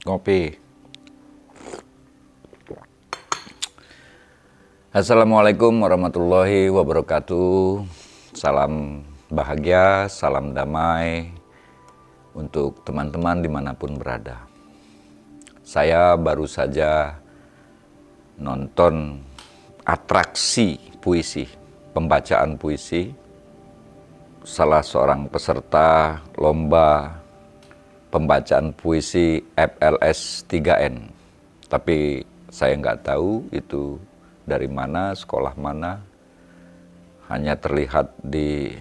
Ngopi. Assalamualaikum warahmatullahi wabarakatuh. Salam bahagia, salam damai untuk teman-teman dimanapun berada. Saya baru saja nonton atraksi puisi, pembacaan puisi. Salah seorang peserta lomba pembacaan puisi FLS 3N. Tapi saya nggak tahu itu dari mana, sekolah mana. Hanya terlihat di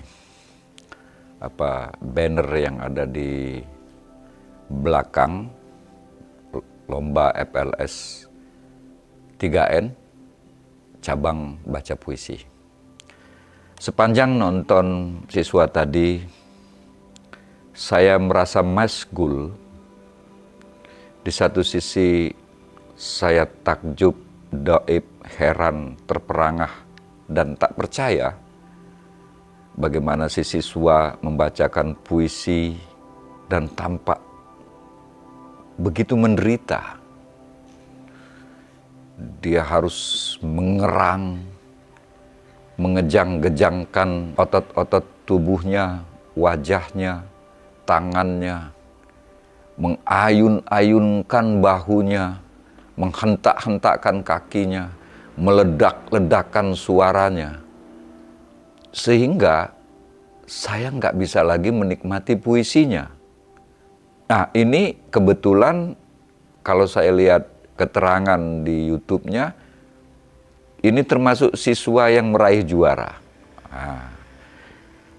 banner yang ada di belakang lomba FLS 3N cabang baca puisi. Sepanjang nonton siswa tadi, saya merasa masgul. Di satu sisi saya takjub, dhaib, heran, terperangah, dan tak percaya bagaimana si siswa membacakan puisi dan tampak begitu menderita. Dia harus mengerang, mengejang-gejangkan otot-otot tubuhnya, wajahnya, tangannya, mengayun-ayunkan bahunya, menghentak-hentakkan kakinya, meledak-ledakan suaranya. Sehingga saya nggak bisa lagi menikmati puisinya. Nah, ini kebetulan kalau saya lihat keterangan di YouTube-nya, ini termasuk siswa yang meraih juara. Nah,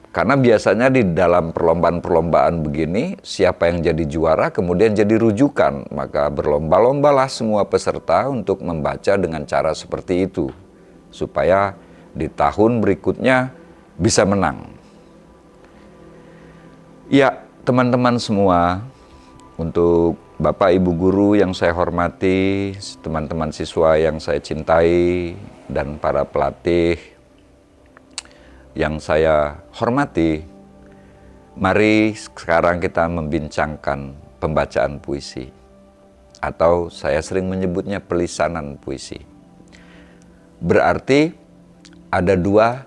karena biasanya di dalam perlombaan-perlombaan begini, siapa yang jadi juara kemudian jadi rujukan. Maka berlomba-lombalah semua peserta untuk membaca dengan cara seperti itu. Supaya di tahun berikutnya bisa menang. Ya, teman-teman semua, untuk Bapak Ibu Guru yang saya hormati, teman-teman siswa yang saya cintai, dan para pelatih yang saya hormati, mari sekarang kita membincangkan pembacaan puisi. Atau saya sering menyebutnya pelisanan puisi. Berarti ada dua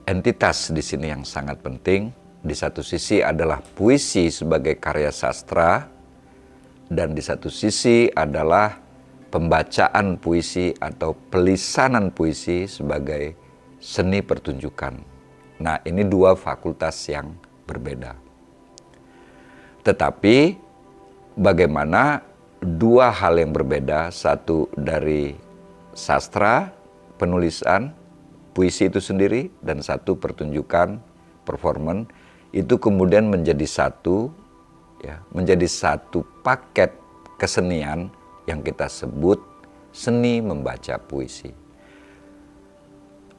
entitas di sini yang sangat penting. Di satu sisi adalah puisi sebagai karya sastra, dan di satu sisi adalah pembacaan puisi atau pelisanan puisi sebagai seni pertunjukan. Nah, ini dua fakultas yang berbeda. Tetapi bagaimana dua hal yang berbeda, satu dari sastra, penulisan, puisi itu sendiri, dan satu pertunjukan, performance, itu kemudian menjadi satu, ya, menjadi satu paket kesenian yang kita sebut seni membaca puisi.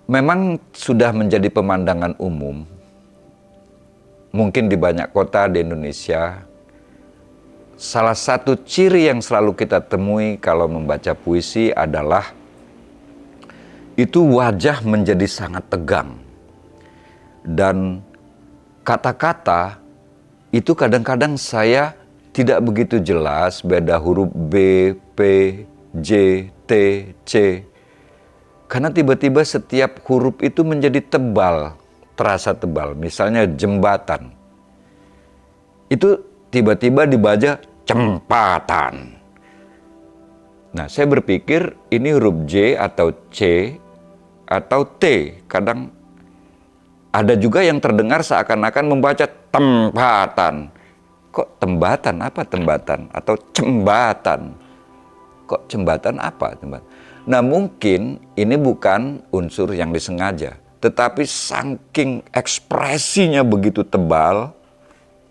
Memang sudah menjadi pemandangan umum, mungkin di banyak kota di Indonesia, salah satu ciri yang selalu kita temui kalau membaca puisi adalah itu wajah menjadi sangat tegang. Dan kata-kata itu kadang-kadang saya tidak begitu jelas beda huruf B, P, J, T, C. Karena tiba-tiba setiap huruf itu menjadi tebal, terasa tebal. Misalnya jembatan. Itu tiba-tiba dibaca cempatan. Nah, saya berpikir ini huruf J atau C atau T. Kadang ada juga yang terdengar seakan-akan membaca tempatan. Kok tembatan? Apa tembatan? Atau cembatan? Kok jembatan apa? Nah, mungkin ini bukan unsur yang disengaja, tetapi saking ekspresinya begitu tebal,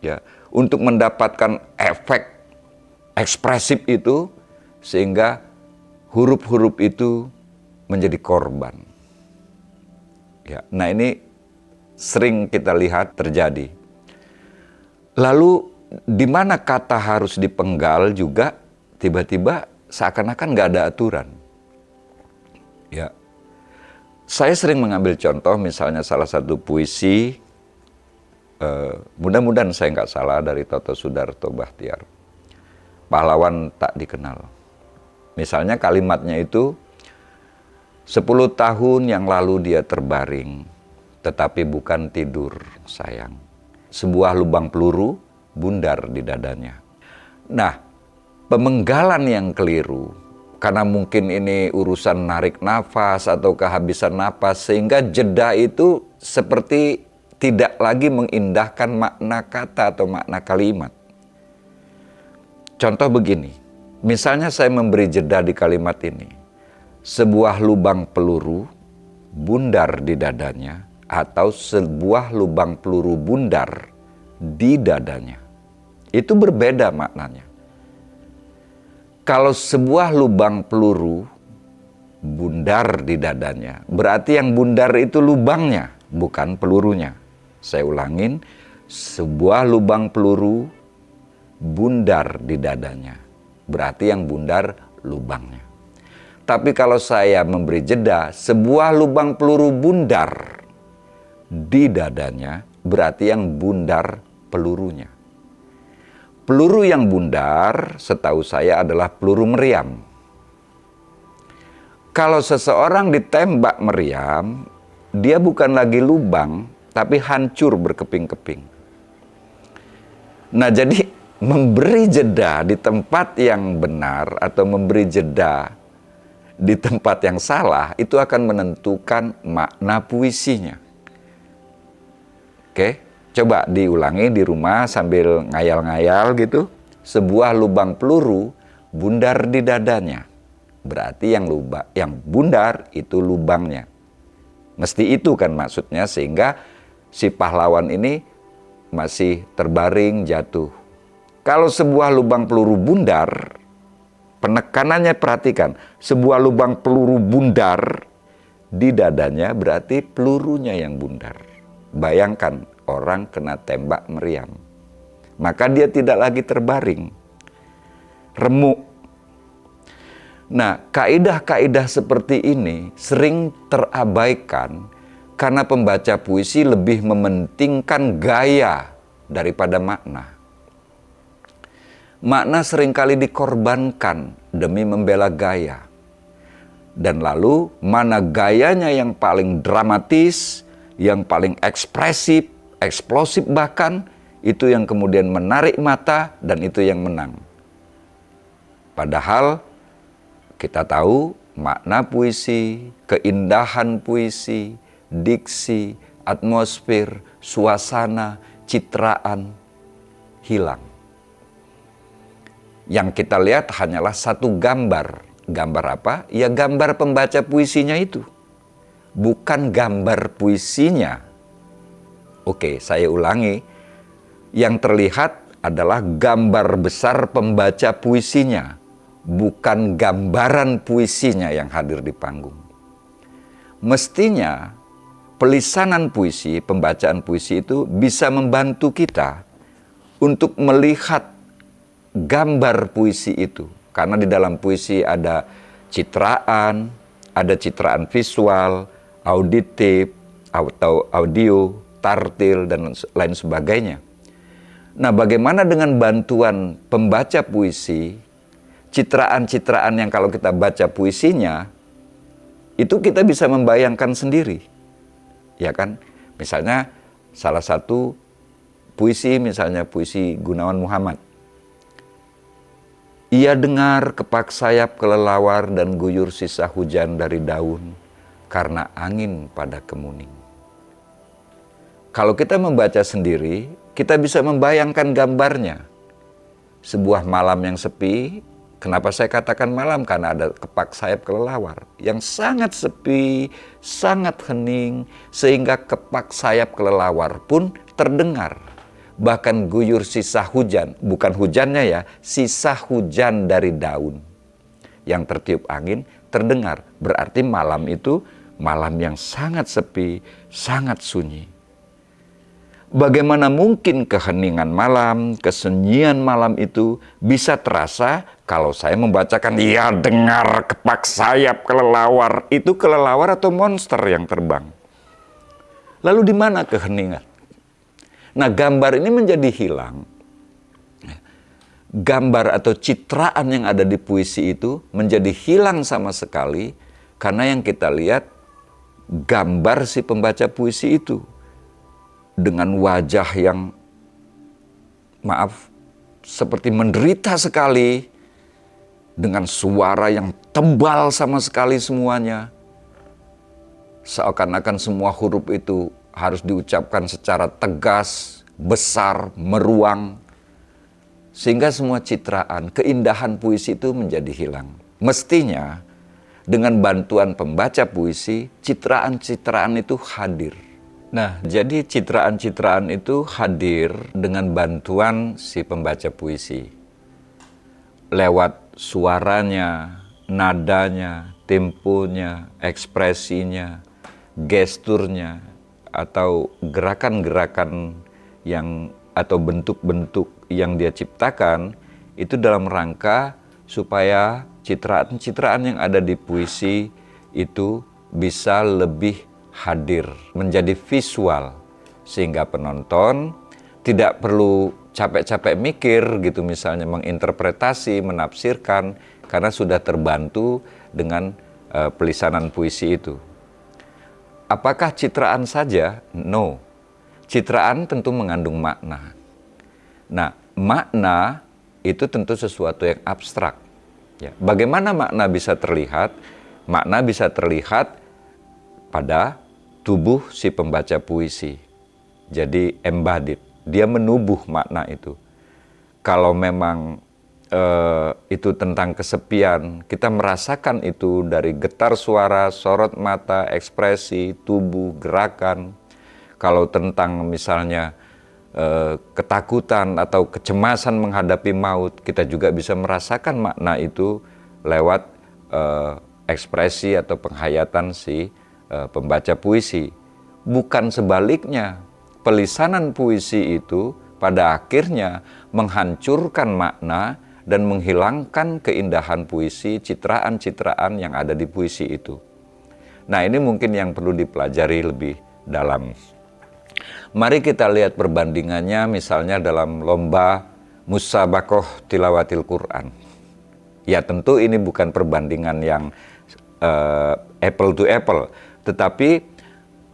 ya, untuk mendapatkan efek ekspresif itu, sehingga huruf-huruf itu menjadi korban. Ya, nah ini sering kita lihat terjadi. Lalu di mana kata harus dipenggal juga tiba-tiba seakan-akan nggak ada aturan. Ya, saya sering mengambil contoh misalnya salah satu puisi, mudah-mudahan saya nggak salah, dari Toto Sudarto Bachtiar. pahlawan tak dikenal. Misalnya kalimatnya itu, 10 tahun yang lalu dia terbaring, tetapi bukan tidur, sayang. Sebuah lubang peluru bundar di dadanya. Nah, pemenggalan yang keliru, karena mungkin ini urusan narik nafas atau kehabisan nafas, sehingga jeda itu seperti tidak lagi mengindahkan makna kata atau makna kalimat. Contoh begini, misalnya saya memberi jeda di kalimat ini. Sebuah lubang peluru bundar di dadanya, atau sebuah lubang peluru bundar di dadanya. Itu berbeda maknanya. Kalau sebuah lubang peluru bundar di dadanya, berarti yang bundar itu lubangnya, bukan pelurunya. Saya ulangin, sebuah lubang peluru bundar di dadanya, berarti yang bundar lubangnya. Tapi kalau saya memberi jeda, sebuah lubang peluru bundar di dadanya, berarti yang bundar pelurunya. Peluru yang bundar, setahu saya adalah peluru meriam. Kalau seseorang ditembak meriam, dia bukan lagi lubang, tapi hancur berkeping-keping. Nah, jadi memberi jeda di tempat yang benar atau memberi jeda di tempat yang salah, itu akan menentukan makna puisinya. Oke, coba diulangi di rumah sambil ngayal-ngayal gitu. Sebuah lubang peluru bundar di dadanya. Berarti yang bundar itu lubangnya. Mesti itu kan maksudnya, sehingga si pahlawan ini masih terbaring jatuh. Kalau sebuah lubang peluru bundar, penekanannya perhatikan, sebuah lubang peluru bundar di dadanya, berarti pelurunya yang bundar. Bayangkan orang kena tembak meriam, maka dia tidak lagi terbaring, remuk. Nah, kaidah-kaidah seperti ini sering terabaikan karena pembaca puisi lebih mementingkan gaya daripada makna. Makna seringkali dikorbankan demi membela gaya. Dan lalu mana gayanya yang paling dramatis, yang paling ekspresif, eksplosif bahkan, itu yang kemudian menarik mata dan itu yang menang. Padahal kita tahu makna puisi, keindahan puisi, diksi, atmosfer, suasana, citraan hilang. Yang kita lihat hanyalah satu gambar. Gambar apa? Ya gambar pembaca puisinya itu. Bukan gambar puisinya. Oke, saya ulangi. Yang terlihat adalah gambar besar pembaca puisinya. Bukan gambaran puisinya yang hadir di panggung. Mestinya pelisanan puisi, pembacaan puisi itu bisa membantu kita untuk melihat gambar puisi itu. Karena di dalam puisi ada citraan visual, auditif, atau audio, tartil, dan lain sebagainya. Nah, bagaimana dengan bantuan pembaca puisi, citraan-citraan yang kalau kita baca puisinya, itu kita bisa membayangkan sendiri. Ya kan? Misalnya salah satu puisi, misalnya puisi Gunawan Muhammad. Ia dengar kepak sayap kelelawar dan guyur sisa hujan dari daun karena angin pada kemuning. Kalau kita membaca sendiri, kita bisa membayangkan gambarnya. Sebuah malam yang sepi, kenapa saya katakan malam? Karena ada kepak sayap kelelawar yang sangat sepi, sangat hening, sehingga kepak sayap kelelawar pun terdengar. Bahkan guyur sisa hujan, bukan hujannya ya, sisa hujan dari daun yang tertiup angin terdengar. Berarti malam itu malam yang sangat sepi, sangat sunyi. Bagaimana mungkin keheningan malam, kesunyian malam itu bisa terasa kalau saya membacakan, ia dengar kepak sayap kelelawar. Itu kelelawar atau monster yang terbang. Lalu di mana keheningan? Nah, gambar ini menjadi hilang gambar atau citraan yang ada di puisi itu menjadi hilang sama sekali karena yang kita lihat gambar si pembaca puisi itu dengan wajah yang seperti menderita sekali, dengan suara yang tebal sama sekali semuanya. Seakan-akan semua huruf itu harus diucapkan secara tegas, besar, meruang. Sehingga semua citraan, keindahan puisi itu menjadi hilang. Mestinya dengan bantuan pembaca puisi, citraan-citraan itu hadir. Nah, jadi citraan-citraan itu hadir dengan bantuan si pembaca puisi. Lewat suaranya, nadanya, temponya, ekspresinya, gesturnya, atau gerakan-gerakan yang atau bentuk-bentuk yang dia ciptakan, itu dalam rangka supaya citraan-citraan yang ada di puisi itu bisa lebih hadir, menjadi visual, sehingga penonton tidak perlu capek-capek mikir gitu, misalnya menginterpretasi, menafsirkan, karena sudah terbantu dengan pelisanan puisi itu. Apakah citraan saja? No. Citraan tentu mengandung makna. Nah, makna itu tentu sesuatu yang abstrak. Ya. Bagaimana makna bisa terlihat? Makna bisa terlihat pada tubuh si pembaca puisi. Jadi embodied, dia menubuh makna itu. Kalau memang itu tentang kesepian, kita merasakan itu dari getar suara, sorot mata, ekspresi, tubuh, gerakan. Kalau tentang misalnya ketakutan atau kecemasan menghadapi maut, kita juga bisa merasakan makna itu lewat ekspresi atau penghayatan si pembaca puisi. Bukan sebaliknya, pelisanan puisi itu pada akhirnya menghancurkan makna dan menghilangkan keindahan puisi, citraan-citraan yang ada di puisi itu. Nah, ini mungkin yang perlu dipelajari lebih dalam. Mari kita lihat perbandingannya misalnya dalam lomba Musabaqah Tilawatil Quran. Ya, tentu ini bukan perbandingan yang apple to apple, tetapi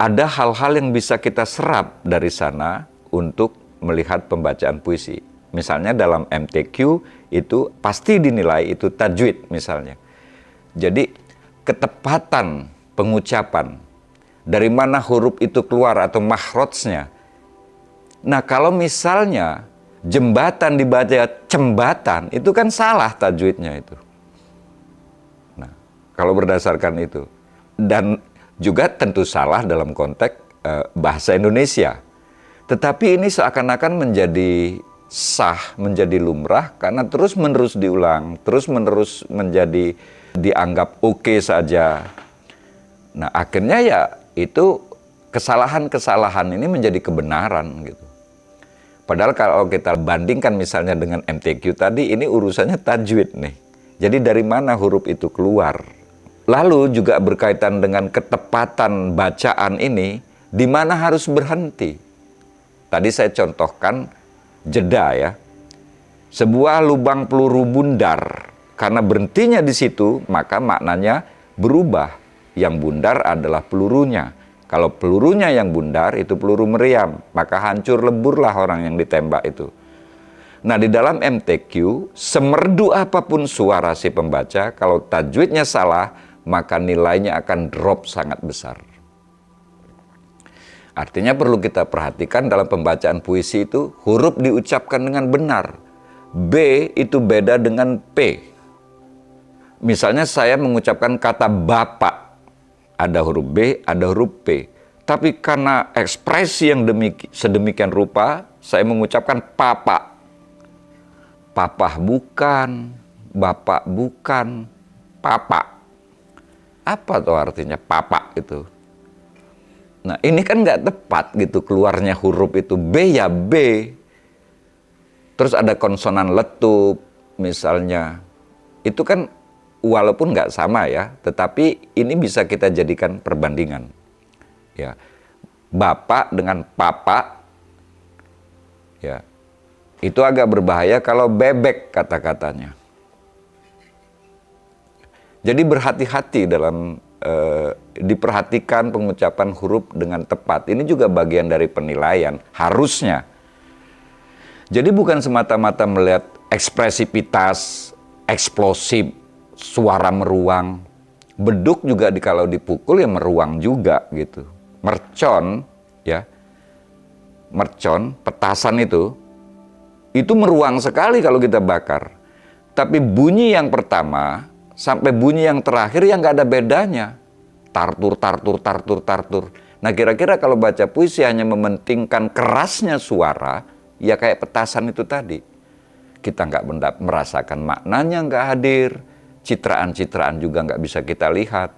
ada hal-hal yang bisa kita serap dari sana untuk melihat pembacaan puisi. Misalnya dalam MTQ itu pasti dinilai itu tajwid misalnya. Jadi ketepatan pengucapan, dari mana huruf itu keluar atau makhrajnya. Nah, kalau misalnya jembatan dibaca cembatan, itu kan salah tajwidnya itu. Nah, kalau berdasarkan itu. Dan juga tentu salah dalam konteks bahasa Indonesia. Tetapi ini seakan-akan menjadi sah, menjadi lumrah karena terus-menerus diulang, terus-menerus menjadi dianggap oke saja. Nah, akhirnya ya itu kesalahan-kesalahan ini menjadi kebenaran gitu. Padahal kalau kita bandingkan misalnya dengan MTQ tadi, ini urusannya tajwid nih. Jadi dari mana huruf itu keluar? Lalu juga berkaitan dengan ketepatan bacaan ini, di mana harus berhenti. Tadi saya contohkan jeda ya. Sebuah lubang peluru bundar, karena berhentinya di situ, maka maknanya berubah. Yang bundar adalah pelurunya. Kalau pelurunya yang bundar, itu peluru meriam, maka hancur leburlah orang yang ditembak itu. Nah, di dalam MTQ, semerdu apapun suara si pembaca, kalau tajwidnya salah, maka nilainya akan drop sangat besar. Artinya perlu kita perhatikan dalam pembacaan puisi itu, huruf diucapkan dengan benar. B itu beda dengan P. Misalnya saya mengucapkan kata bapak, ada huruf B, ada huruf P. Tapi karena ekspresi yang sedemikian rupa, saya mengucapkan papa. Papa bukan, bapak bukan, papa. Apa tuh artinya papa itu? Nah, ini kan nggak tepat gitu keluarnya huruf itu. B ya B. Terus ada konsonan letup misalnya. Itu kan walaupun nggak sama ya, tetapi ini bisa kita jadikan perbandingan. Ya, bapak dengan papa, ya, Itu agak berbahaya kalau bebek kata-katanya. Jadi berhati-hati dalam diperhatikan pengucapan huruf dengan tepat. Ini juga bagian dari penilaian, harusnya. Jadi bukan semata-mata melihat ekspresivitas, eksplosif, suara meruang. Beduk juga kalau dipukul ya meruang juga gitu. Mercon, ya, mercon, petasan itu meruang sekali kalau kita bakar. Tapi bunyi yang pertama sampai bunyi yang terakhir yang nggak ada bedanya. Tartur, tartur, tartur, tartur. Nah kira-kira kalau baca puisi hanya mementingkan kerasnya suara, ya kayak petasan itu tadi. Kita nggak merasakan maknanya, nggak hadir. Citraan-citraan juga nggak bisa kita lihat.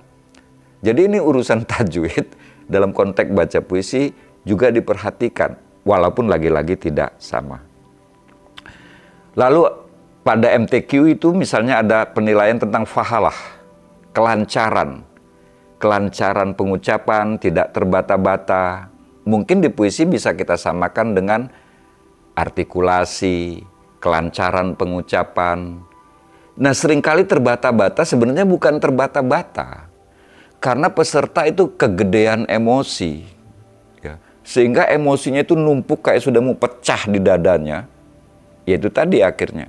Jadi ini urusan tajwid dalam konteks baca puisi juga diperhatikan. Walaupun lagi-lagi tidak sama. Lalu pada MTQ itu misalnya ada penilaian tentang fahalah, kelancaran. Kelancaran pengucapan, tidak terbata-bata. Mungkin di puisi bisa kita samakan dengan artikulasi, kelancaran pengucapan. Nah seringkali terbata-bata sebenarnya bukan terbata-bata. Karena peserta itu kegedean emosi. Ya. Sehingga emosinya itu numpuk kayak sudah mau pecah di dadanya. Yaitu tadi akhirnya.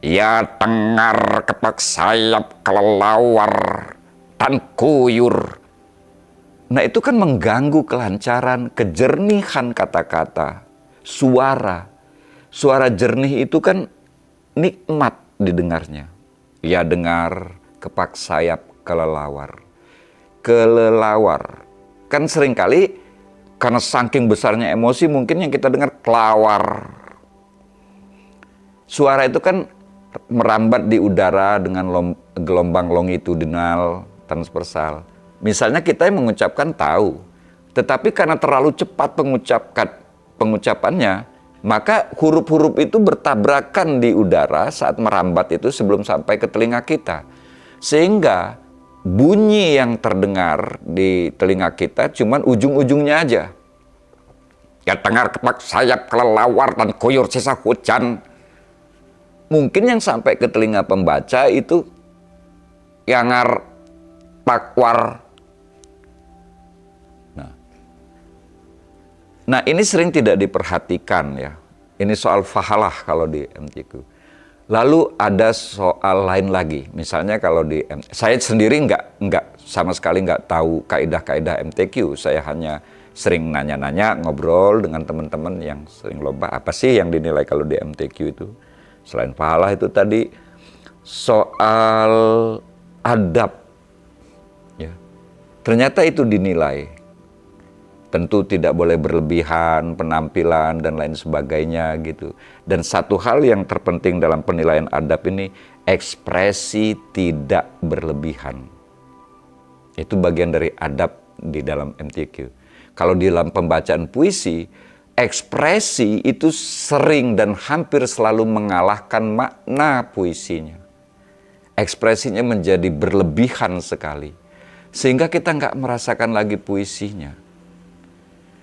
Ya tengar kepak sayap kelelawar tan kuyur. Nah itu kan mengganggu kelancaran, kejernihan kata-kata, suara. Suara jernih itu kan nikmat didengarnya. Ya dengar kepak sayap kelelawar. Kelelawar. Kan seringkali karena saking besarnya emosi mungkin yang kita dengar kelawar. Suara itu kan merambat di udara dengan gelombang longitudinal, transversal. Misalnya kita yang mengucapkan tahu, tetapi karena terlalu cepat pengucapannya, maka huruf-huruf itu bertabrakan di udara saat merambat itu sebelum sampai ke telinga kita. Sehingga bunyi yang terdengar di telinga kita cuman ujung-ujungnya aja. Ya tengar kepak sayap kelelawar dan koyor sisa hujan. Mungkin yang sampai ke telinga pembaca itu yangar pakwar. Nah ini sering tidak diperhatikan ya. Ini soal fahalah kalau di MTQ. Lalu ada soal lain lagi. Misalnya kalau di saya sendiri nggak sama sekali nggak tahu kaidah-kaidah MTQ. Saya hanya sering nanya-nanya, ngobrol dengan teman-teman yang sering lomba. Apa sih yang dinilai kalau di MTQ itu? Selain fahalah itu tadi soal adab. Ya. Ternyata itu dinilai. Tentu tidak boleh berlebihan, penampilan, dan lain sebagainya gitu. Dan satu hal yang terpenting dalam penilaian adab ini, ekspresi tidak berlebihan. Itu bagian dari adab di dalam MTQ. Kalau di dalam pembacaan puisi, ekspresi itu sering dan hampir selalu mengalahkan makna puisinya. Ekspresinya menjadi berlebihan sekali. Sehingga kita nggak merasakan lagi puisinya.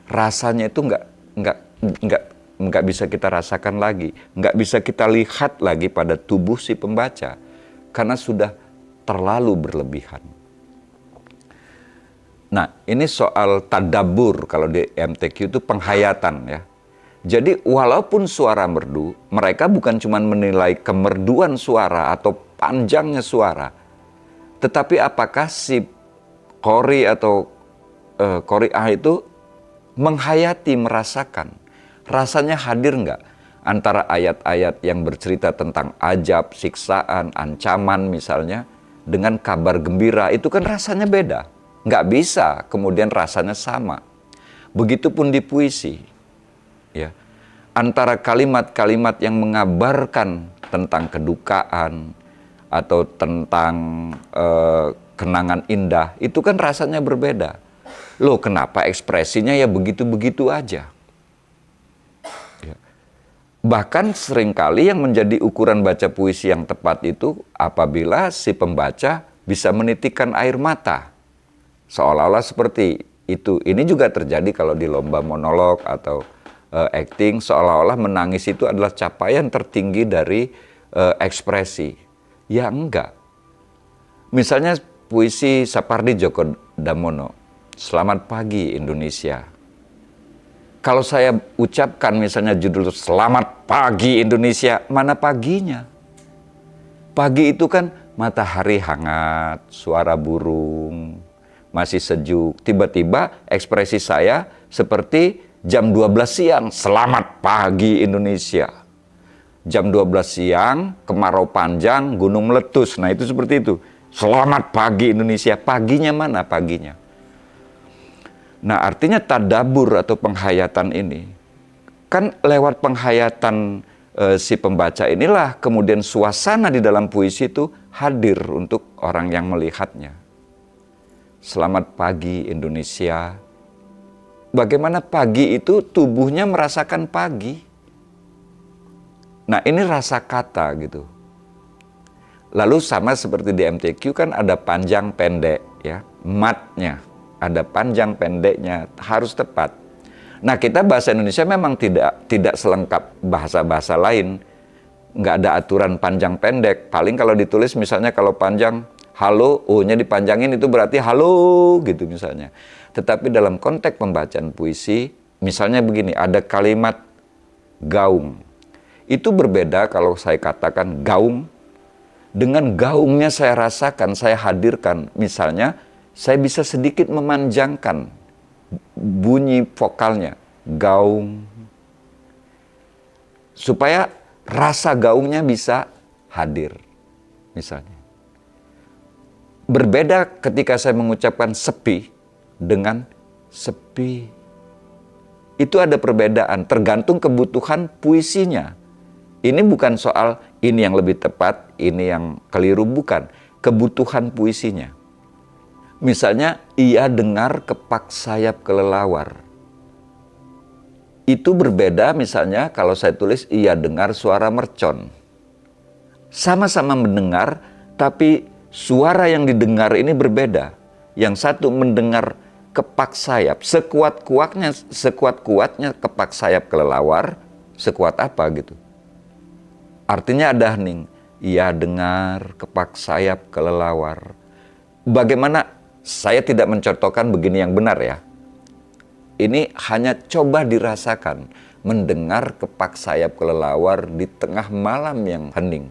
Rasanya itu nggak bisa kita rasakan lagi, nggak bisa kita lihat lagi pada tubuh si pembaca karena sudah terlalu berlebihan. Nah, ini soal tadabbur kalau di MTQ itu penghayatan ya. Jadi walaupun suara merdu, mereka bukan cuma menilai kemerduan suara atau panjangnya suara, tetapi apakah si qori atau qori'ah itu menghayati, merasakan. Rasanya hadir nggak antara ayat-ayat yang bercerita tentang ajab, siksaan, ancaman misalnya, dengan kabar gembira, itu kan rasanya beda. Nggak bisa kemudian rasanya sama. Begitupun di puisi. Ya. Antara kalimat-kalimat yang mengabarkan tentang kedukaan atau tentang kenangan indah, itu kan rasanya berbeda. Loh kenapa ekspresinya ya begitu-begitu aja. Ya. Bahkan seringkali yang menjadi ukuran baca puisi yang tepat itu apabila si pembaca bisa menitikkan air mata. Seolah-olah seperti itu. Ini juga terjadi kalau di lomba monolog atau acting, seolah-olah menangis itu adalah capaian tertinggi dari ekspresi. Ya enggak. Misalnya puisi Sapardi Djoko Damono, Selamat Pagi Indonesia. Kalau saya ucapkan misalnya judul Selamat Pagi Indonesia, mana paginya? Pagi itu kan matahari hangat, suara burung, masih sejuk. Tiba-tiba ekspresi saya seperti jam 12 siang, Selamat Pagi Indonesia. Jam 12 siang, kemarau panjang, gunung meletus. Nah itu seperti itu. Selamat Pagi Indonesia. Paginya mana paginya? Nah artinya tadabur atau penghayatan ini, kan lewat penghayatan si pembaca inilah kemudian suasana di dalam puisi itu hadir untuk orang yang melihatnya. Selamat pagi Indonesia. Bagaimana pagi itu tubuhnya merasakan pagi. Nah ini rasa kata gitu. Lalu sama seperti di MTQ kan ada panjang pendek ya, matnya. Ada panjang pendeknya, harus tepat. Nah kita bahasa Indonesia memang tidak selengkap bahasa-bahasa lain. Nggak ada aturan panjang pendek. Paling kalau ditulis misalnya kalau panjang halo, O-nya dipanjangin itu berarti halo gitu misalnya. Tetapi dalam konteks pembacaan puisi, misalnya begini, ada kalimat gaung. Itu berbeda kalau saya katakan gaung. Dengan gaungnya saya rasakan, saya hadirkan. Misalnya, saya bisa sedikit memanjangkan bunyi vokalnya, gaung. Supaya rasa gaungnya bisa hadir, misalnya. Berbeda ketika saya mengucapkan sepi dengan sepi. Itu ada perbedaan, tergantung kebutuhan puisinya. Ini bukan soal ini yang lebih tepat, ini yang keliru, bukan. Kebutuhan puisinya. Misalnya, ia dengar kepak sayap kelelawar. Itu berbeda misalnya kalau saya tulis, ia dengar suara mercon. Sama-sama mendengar, tapi suara yang didengar ini berbeda. Yang satu mendengar kepak sayap, sekuat-kuatnya kepak sayap kelelawar, sekuat apa gitu. Artinya ada hening, ia dengar kepak sayap kelelawar. Bagaimana? Saya tidak mencontohkan begini yang benar ya. Ini hanya coba dirasakan. Mendengar kepak sayap kelelawar di tengah malam yang hening.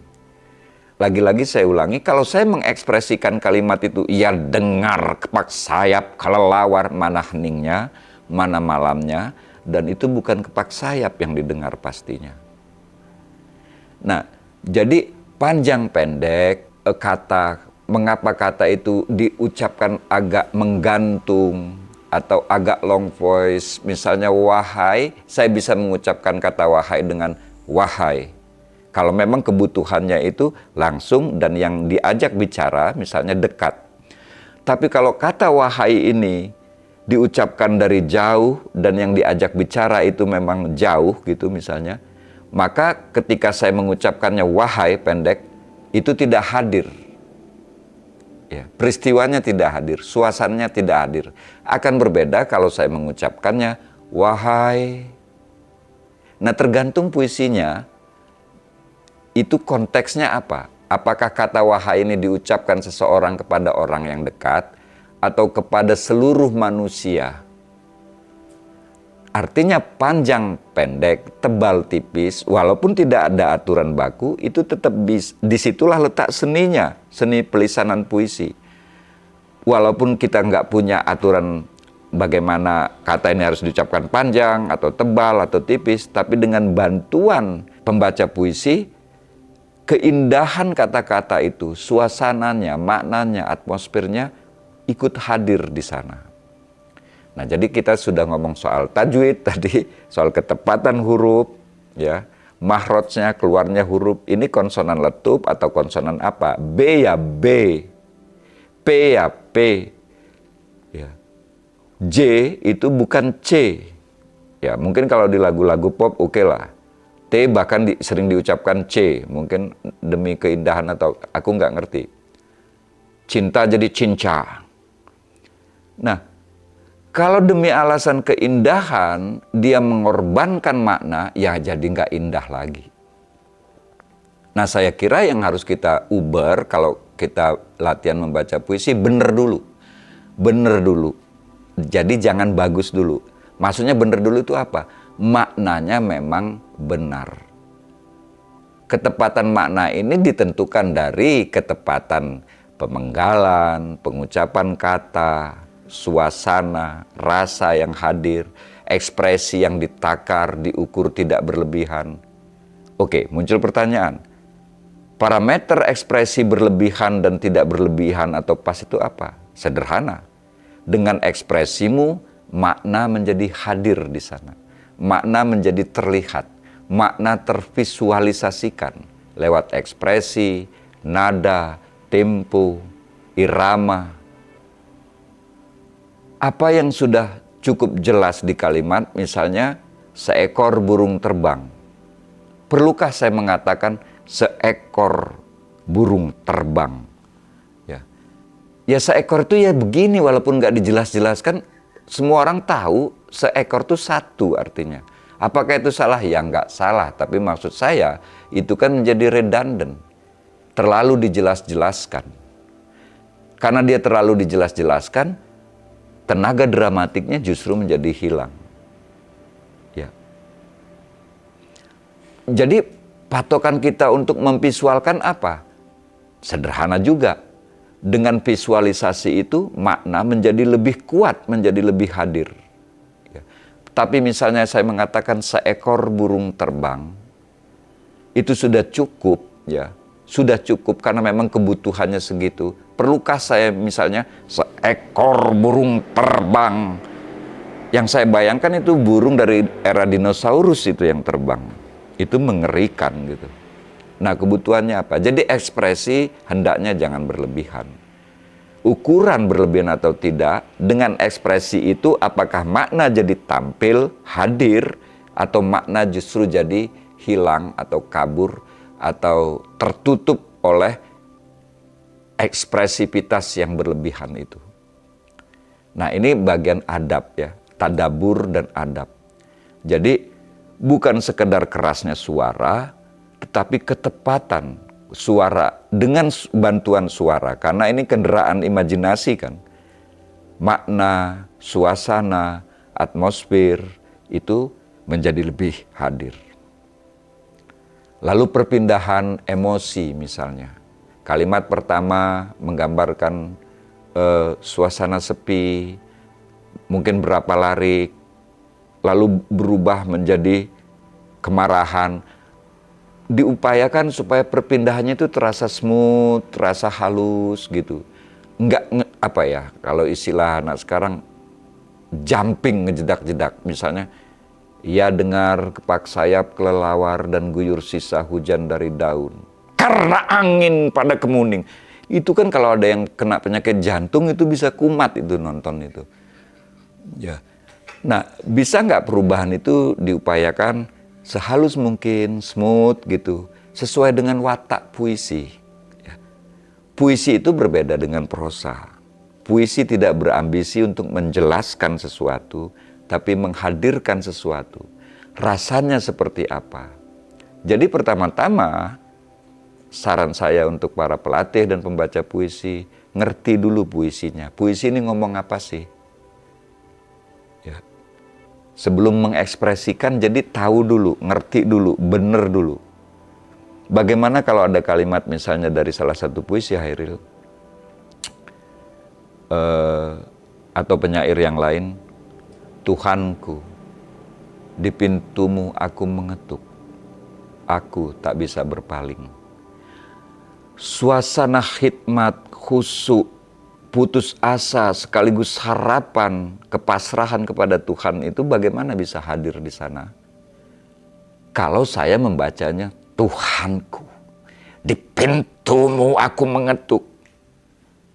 Lagi-lagi saya ulangi, kalau saya mengekspresikan kalimat itu, ia dengar kepak sayap kelelawar, mana heningnya, mana malamnya, dan itu bukan kepak sayap yang didengar pastinya. Nah, jadi panjang pendek, kata. Mengapa kata itu diucapkan agak menggantung atau agak long voice. Misalnya wahai, saya bisa mengucapkan kata wahai dengan wahai. Kalau memang kebutuhannya itu langsung dan yang diajak bicara misalnya dekat. Tapi kalau kata wahai ini diucapkan dari jauh dan yang diajak bicara itu memang jauh gitu misalnya, maka ketika saya mengucapkannya wahai pendek, itu tidak hadir. Ya, peristiwanya tidak hadir, suasananya tidak hadir. Akan berbeda kalau saya mengucapkannya wahai. Nah tergantung puisinya, itu konteksnya apa? Apakah kata wahai ini diucapkan seseorang kepada orang yang dekat atau kepada seluruh manusia? Artinya panjang, pendek, tebal, tipis, walaupun tidak ada aturan baku, itu tetap disitulah letak seninya, seni pelisanan puisi. Walaupun kita nggak punya aturan bagaimana kata ini harus diucapkan panjang, atau tebal, atau tipis, tapi dengan bantuan pembaca puisi, keindahan kata-kata itu, suasananya, maknanya, atmosfernya, ikut hadir di sana. Nah, jadi kita sudah ngomong soal tajwid tadi, soal ketepatan huruf, ya, mahrojnya, keluarnya huruf, ini konsonan letup atau konsonan apa? B ya B, P ya P, ya. J itu bukan C, ya. Mungkin kalau di lagu-lagu pop oke lah. T bahkan sering diucapkan C, mungkin demi keindahan atau aku nggak ngerti. Cinta jadi cinca. Nah, Kalau demi alasan keindahan, dia mengorbankan makna, ya jadi nggak indah lagi. Nah, saya kira yang harus kita ubah kalau kita latihan membaca puisi, bener dulu. Bener dulu. Jadi jangan bagus dulu. Maksudnya bener dulu itu apa? Maknanya memang benar. Ketepatan makna ini ditentukan dari ketepatan pemenggalan, pengucapan kata, suasana, rasa yang hadir, ekspresi yang ditakar, diukur tidak berlebihan. Oke, muncul pertanyaan. Parameter ekspresi berlebihan dan tidak berlebihan atau pas itu apa? Sederhana. Dengan ekspresimu, makna menjadi hadir di sana. Makna menjadi terlihat. Makna tervisualisasikan lewat ekspresi, nada, tempo, irama. Apa yang sudah cukup jelas di kalimat, misalnya seekor burung terbang. Perlukah saya mengatakan seekor burung terbang? Ya seekor itu ya begini, walaupun nggak dijelas-jelaskan, semua orang tahu seekor itu satu artinya. Apakah itu salah? Ya nggak salah, tapi maksud saya itu kan menjadi redundant. Terlalu dijelas-jelaskan. Karena dia terlalu dijelas-jelaskan, tenaga dramatiknya justru menjadi hilang. Ya. Jadi patokan kita untuk memvisualkan apa? Sederhana juga. Dengan visualisasi itu makna menjadi lebih kuat, menjadi lebih hadir. Ya. Tapi misalnya saya mengatakan seekor burung terbang, itu sudah cukup, ya. Sudah cukup karena memang kebutuhannya segitu. Perlukah saya misalnya seekor burung terbang? Yang saya bayangkan itu burung dari era dinosaurus itu yang terbang. Itu mengerikan gitu. Nah, kebutuhannya apa? Jadi ekspresi hendaknya jangan berlebihan. Ukuran berlebihan atau tidak, dengan ekspresi itu apakah makna jadi tampil, hadir, atau makna justru jadi hilang atau kabur, atau tertutup oleh ekspresivitas yang berlebihan itu. Nah, ini bagian adab ya, tadabur dan adab. Jadi bukan sekedar kerasnya suara, tetapi ketepatan suara dengan bantuan suara. Karena ini kendaraan imajinasi kan. Makna, suasana, atmosfer itu menjadi lebih hadir. Lalu perpindahan emosi misalnya. Kalimat pertama menggambarkan suasana sepi, mungkin berapa larik, lalu berubah menjadi kemarahan. Diupayakan supaya perpindahannya itu terasa smooth, terasa halus gitu. Enggak, apa ya, kalau istilah anak sekarang, jumping, ngejedak-jedak. Misalnya, ia dengar kepak sayap kelelawar dan guyur sisa hujan dari daun. Karena angin pada kemuning. Itu kan kalau ada yang kena penyakit jantung itu bisa kumat itu nonton itu. Ya. Nah, bisa nggak perubahan itu diupayakan sehalus mungkin, smooth gitu, sesuai dengan watak puisi. Ya. Puisi itu berbeda dengan prosa. Puisi tidak berambisi untuk menjelaskan sesuatu, tapi menghadirkan sesuatu. Rasanya seperti apa? Jadi pertama-tama, saran saya untuk para pelatih dan pembaca puisi, ngerti dulu puisinya. Puisi ini ngomong apa sih? Ya. Sebelum mengekspresikan, jadi tahu dulu, ngerti dulu, bener dulu. Bagaimana kalau ada kalimat misalnya dari salah satu puisi Hairil, atau penyair yang lain, Tuhanku, di pintumu aku mengetuk, aku tak bisa berpaling. Suasana khidmat, khusyuk, putus asa sekaligus harapan, kepasrahan kepada Tuhan itu bagaimana bisa hadir di sana? Kalau saya membacanya, Tuhanku, di pintumu aku mengetuk.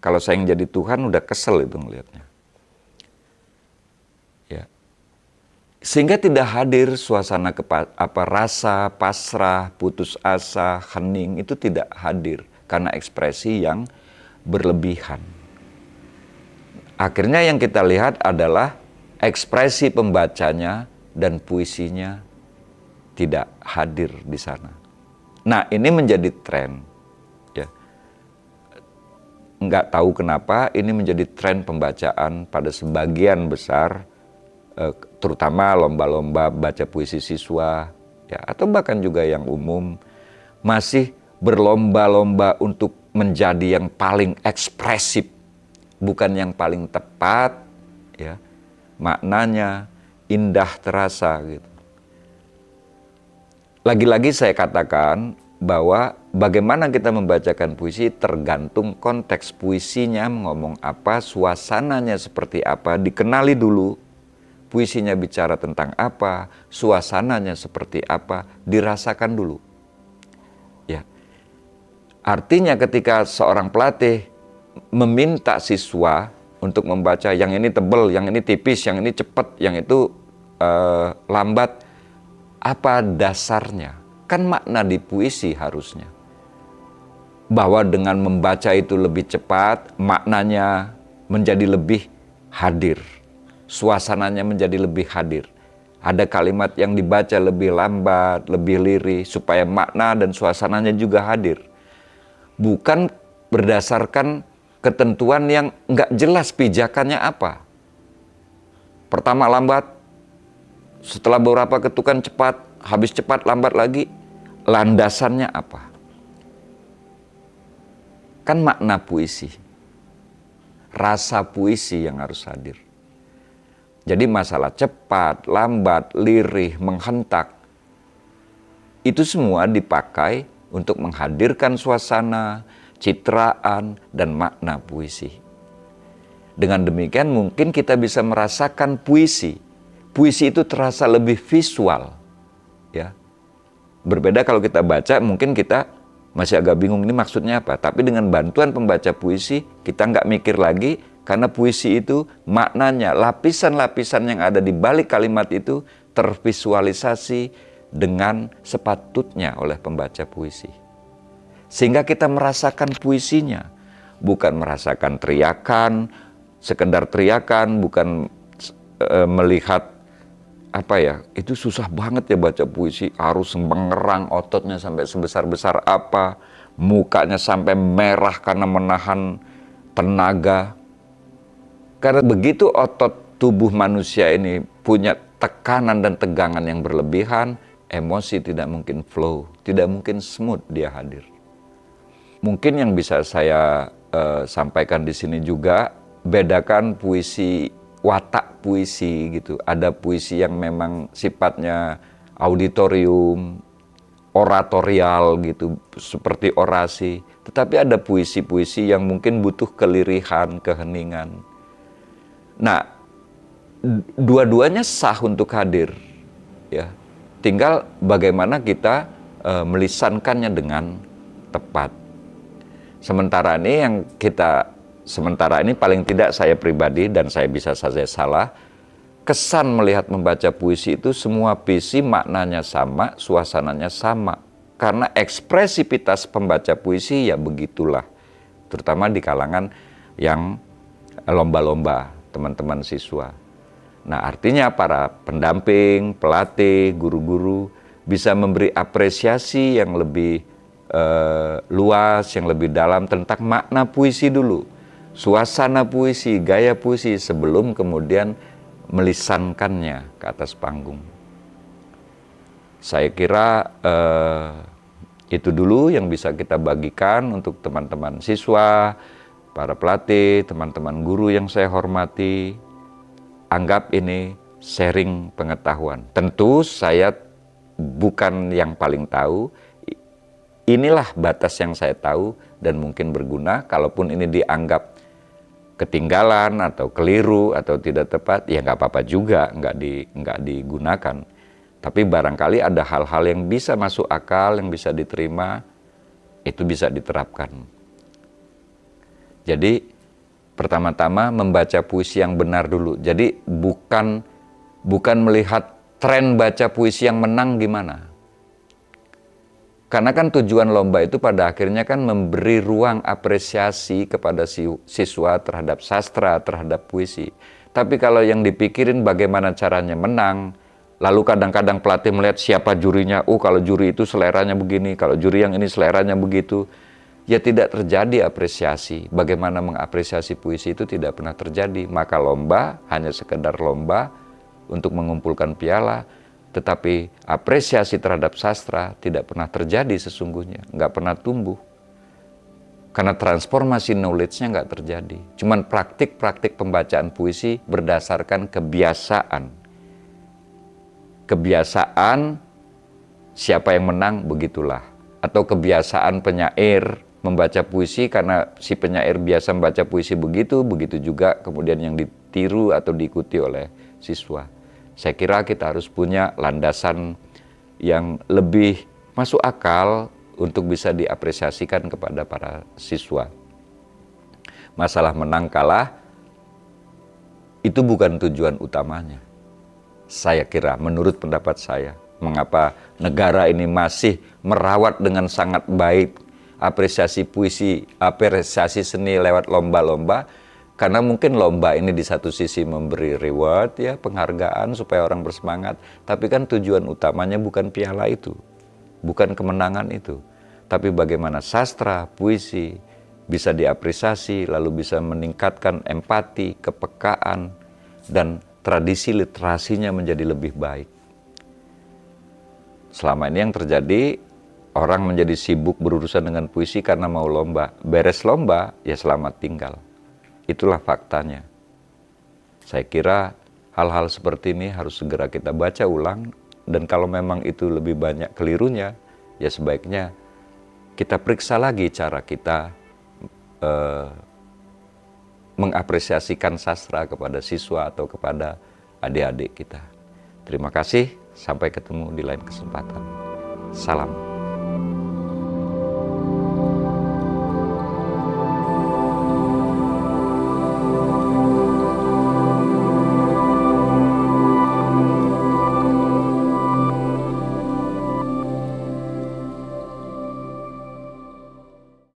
Kalau saya yang jadi Tuhan udah kesel itu ngelihatnya. Ya. Sehingga tidak hadir suasana rasa, pasrah, putus asa, hening itu tidak hadir karena ekspresi yang berlebihan. Akhirnya yang kita lihat adalah ekspresi pembacanya dan puisinya tidak hadir di sana. Nah, ini menjadi tren. Ya. Nggak tahu kenapa ini menjadi tren pembacaan pada sebagian besar, terutama lomba-lomba baca puisi siswa, ya, atau bahkan juga yang umum, masih berlomba-lomba untuk menjadi yang paling ekspresif, bukan yang paling tepat, ya, maknanya indah terasa gitu. Lagi-lagi saya katakan bahwa bagaimana kita membacakan puisi tergantung konteks puisinya ngomong apa, suasananya seperti apa, dikenali dulu. Puisinya bicara tentang apa, suasananya seperti apa, dirasakan dulu. Ya. Artinya ketika seorang pelatih meminta siswa untuk membaca yang ini tebal, yang ini tipis, yang ini cepat, yang itu lambat, apa dasarnya? Kan makna di puisi harusnya. Bahwa dengan membaca itu lebih cepat, maknanya menjadi lebih hadir. Suasananya menjadi lebih hadir. Ada kalimat yang dibaca lebih lambat, lebih lirih, supaya makna dan suasananya juga hadir. Bukan berdasarkan ketentuan yang nggak jelas pijakannya apa. Pertama lambat, setelah beberapa ketukan cepat, habis cepat lambat lagi, landasannya apa? Kan makna puisi, rasa puisi yang harus hadir. Jadi masalah cepat, lambat, lirih, menghentak, itu semua dipakai untuk menghadirkan suasana, citraan, dan makna puisi. Dengan demikian mungkin kita bisa merasakan puisi. Puisi itu terasa lebih visual. Ya. Berbeda kalau kita baca, mungkin kita masih agak bingung ini maksudnya apa. Tapi dengan bantuan pembaca puisi, kita nggak mikir lagi, karena puisi itu maknanya, lapisan-lapisan yang ada di balik kalimat itu tervisualisasi dengan sepatutnya oleh pembaca puisi. Sehingga kita merasakan puisinya, bukan merasakan teriakan, sekedar teriakan, bukan melihat apa ya, itu susah banget ya baca puisi, harus mengerang ototnya sampai sebesar-besar apa, mukanya sampai merah karena menahan tenaga. Karena begitu otot tubuh manusia ini punya tekanan dan tegangan yang berlebihan, emosi tidak mungkin flow, tidak mungkin smooth dia hadir. Mungkin yang bisa saya sampaikan di sini juga, bedakan puisi, watak puisi gitu. Ada puisi yang memang sifatnya auditorium, oratorial gitu, seperti orasi. Tetapi ada puisi-puisi yang mungkin butuh kelirihan, keheningan. Nah, dua-duanya sah untuk hadir, ya. Tinggal bagaimana kita melisankannya dengan tepat. Sementara ini paling tidak saya pribadi, dan saya bisa saja salah, kesan melihat membaca puisi itu semua puisi maknanya sama, suasananya sama. Karena ekspresivitas pembaca puisi ya begitulah, terutama di kalangan yang lomba-lomba teman-teman siswa. Nah, artinya para pendamping, pelatih, guru-guru bisa memberi apresiasi yang lebih luas, yang lebih dalam tentang makna puisi dulu, suasana puisi, gaya puisi, sebelum kemudian melisankannya ke atas panggung. Saya kira itu dulu yang bisa kita bagikan untuk teman-teman siswa, para pelatih, teman-teman guru yang saya hormati. Anggap ini sharing pengetahuan. Tentu saya bukan yang paling tahu. Inilah batas yang saya tahu dan mungkin berguna. Kalaupun ini dianggap ketinggalan atau keliru atau tidak tepat, ya nggak apa-apa juga, nggak digunakan. Tapi barangkali ada hal-hal yang bisa masuk akal, yang bisa diterima, itu bisa diterapkan. Jadi pertama-tama membaca puisi yang benar dulu. Jadi bukan melihat tren baca puisi yang menang gimana. Karena kan tujuan lomba itu pada akhirnya kan memberi ruang apresiasi kepada siswa terhadap sastra, terhadap puisi. Tapi kalau yang dipikirin bagaimana caranya menang, lalu kadang-kadang pelatih melihat siapa jurinya, oh kalau juri itu seleranya begini, kalau juri yang ini seleranya begitu, ya tidak terjadi apresiasi. Bagaimana mengapresiasi puisi itu tidak pernah terjadi. Maka lomba hanya sekedar lomba untuk mengumpulkan piala, tetapi apresiasi terhadap sastra tidak pernah terjadi sesungguhnya, nggak pernah tumbuh. Karena transformasi knowledge-nya nggak terjadi. Cuman praktik-praktik pembacaan puisi berdasarkan kebiasaan. Kebiasaan siapa yang menang, begitulah. Atau kebiasaan penyair membaca puisi karena si penyair biasa membaca puisi begitu, begitu juga kemudian yang ditiru atau diikuti oleh siswa. Saya kira kita harus punya landasan yang lebih masuk akal untuk bisa diapresiasikan kepada para siswa. Masalah menang kalah itu bukan tujuan utamanya. Saya kira, menurut pendapat saya, mengapa negara ini masih merawat dengan sangat baik apresiasi puisi, apresiasi seni lewat lomba-lomba, karena mungkin lomba ini di satu sisi memberi reward, ya, penghargaan supaya orang bersemangat, tapi kan tujuan utamanya bukan piala itu, bukan kemenangan itu, tapi bagaimana sastra, puisi bisa diapresiasi, lalu bisa meningkatkan empati, kepekaan, dan tradisi literasinya menjadi lebih baik. Selama ini yang terjadi, orang menjadi sibuk berurusan dengan puisi karena mau lomba. Beres lomba, ya selamat tinggal. Itulah faktanya. Saya kira hal-hal seperti ini harus segera kita baca ulang, dan kalau memang itu lebih banyak kelirunya, ya sebaiknya kita periksa lagi cara kita mengapresiasikan sastra kepada siswa atau kepada adik-adik kita. Terima kasih, sampai ketemu di lain kesempatan. Salam.